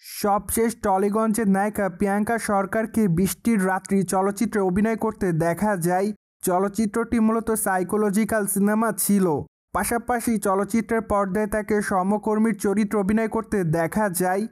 সবশেষ টলিগঞ্জের নায়িকা প্রিয়াঙ্কা সরকারকে বৃষ্টির রাত্রি চলচ্চিত্রে অভিনয় করতে দেখা যায়। চলচ্চিত্রটি মূলত সাইকোলজিক্যাল সিনেমা ছিল। পাশাপাশি চলচ্চিত্রের পর্দায় তাকে সমকর্মীর চরিত্রে অভিনয় করতে দেখা যায়,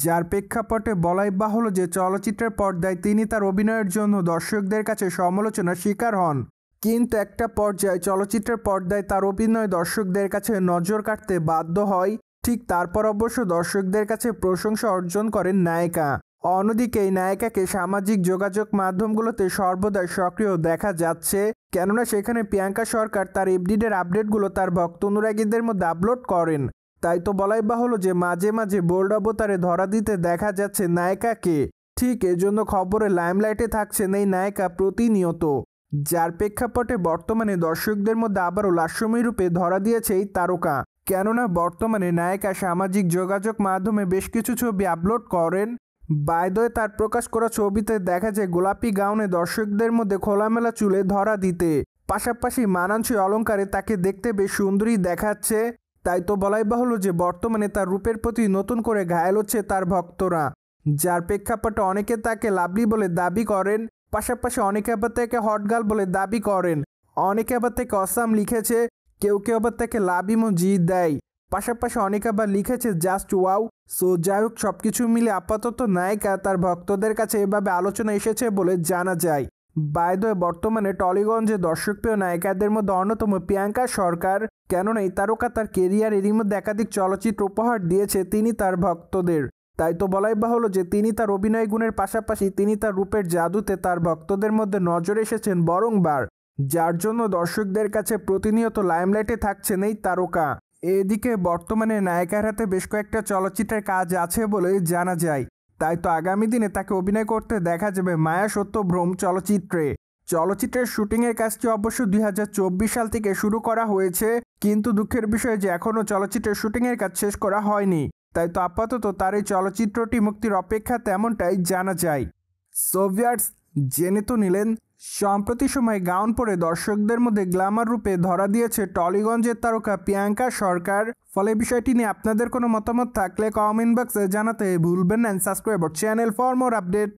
যার প্রেক্ষাপটে বলাই বাহুল্য যে চলচ্চিত্রের পর্দায় তিনি তার অভিনয়ের জন্য দর্শকদের কাছে সমালোচনার শিকার হন। কিন্তু একটা পর্যায়ে চলচ্চিত্রের পর্দায় তার অভিনয় দর্শকদের কাছে নজর কাটতে বাধ্য হয়। ঠিক তারপর অবশ্য দর্শকদের কাছে প্রশংসা অর্জন করেন নায়িকা। অন্যদিকে এই নায়িকাকে সামাজিক যোগাযোগ মাধ্যমগুলোতে সর্বদাই সক্রিয় দেখা যাচ্ছে, কেননা সেখানে প্রিয়াঙ্কা সরকার তার এফডিডের আপডেটগুলো তার ভক্ত অনুরাগীদের মধ্যে আপলোড করেন। তাই তো বলাই বাহুল্য যে মাঝে মাঝে বোল্ড অবতারে ধরা দিতে দেখা যাচ্ছে নায়িকাকে। ঠিক এজন্য খবরে লাইমলাইটে থাকছেন এই নায়িকা প্রতিনিয়ত, যার প্রেক্ষাপটে বর্তমানে দর্শকদের মধ্যে আবারও লাস্যময়ী রূপে ধরা দিয়েছে এই তারকা। কেননা বর্তমানে নায়িকা সামাজিক যোগাযোগ মাধ্যমে বেশ কিছু ছবি আপলোড করেন। বাই-দ্য-ওয়ে তার প্রকাশ করা ছবিতে দেখা যায় গোলাপি গাউনে দর্শকদের মধ্যে খোলামেলা চুলে ধরা দিতে, পাশাপাশি মানানসই অলঙ্কারে তাকে দেখতে বেশ সুন্দরী দেখাচ্ছে। তাই তো বলাই বাহুল্য যে বর্তমানে তার রূপের প্রতি নতুন করে ঘায়েল হচ্ছে তার ভক্তরা, যার প্রেক্ষাপটে অনেকে তাকে লাভলি বলে দাবি করেন, পাশাপাশি অনেকে আবার তাকে হটগার্ল বলে দাবি করেন, অনেকে আবার তাকে অসাম লিখেছে, কেউ কেউ আবার তাকে লাভ ইমোজি দেয়, পাশাপাশি অনেকে আবার লিখেছে জাস্ট ওয়াও। সো যাই হোক, সবকিছু মিলে আপাতত নায়িকা তার ভক্তদের কাছে এভাবে আলোচনা এসেছে বলে জানা যায়। বাই-দ্য-ওয়ে বর্তমানে টলিগঞ্জে দর্শকপ্রিয় নায়িকাদের মধ্যে অন্যতম প্রিয়াঙ্কা সরকার, কেননা এই তারকা তার কেরিয়ারেরই মধ্যে একাধিক চলচ্চিত্র উপহার দিয়েছে তিনি তার ভক্তদের। তাই তো বলাই বাহুল্য যে তিনি তার অভিনয় গুণের পাশাপাশি তিনি তার রূপের জাদুতে তার ভক্তদের মধ্যে নজরে এসেছেন বারংবার, যার জন্য দর্শকদের কাছে প্রতিনিয়ত লাইমলাইটে থাকছেন এই তারকা। এদিকে বর্তমানে নায়িকার হাতে বেশ কয়েকটা চলচ্চিত্রের কাজ আছে বলে জানা যায়। তাই তো আগামী দিনে তাকে অভিনয় করতে দেখা যাবে মায়া সত্যভ্রম চলচ্চিত্রে। চলচ্চিত্রের শুটিংয়ের কাজটি অবশ্য 2024 সাল থেকে শুরু করা হয়েছে, কিন্তু দুঃখের বিষয় যে এখনও চলচ্চিত্রের শুটিংয়ের কাজ শেষ করা হয়নি। তাই তো আপাতত তার এই চলচ্চিত্রটি মুক্তির অপেক্ষা তেমনটাই জানা যায়। সোভিয়ার্স জেনে তো নিলেন, সম্প্রতি সময় গাউন পরে দর্শকদের মধ্যে গ্ল্যামার রূপে ধরা দিয়েছে টলিগঞ্জের তারকা প্রিয়াঙ্কা সরকার। ফলে বিষয়টি নিয়ে আপনাদের কোনো মতামত থাকলে কমেন্ট বক্সে জানাতে ভুলবেন না। Subscribe channel for more update.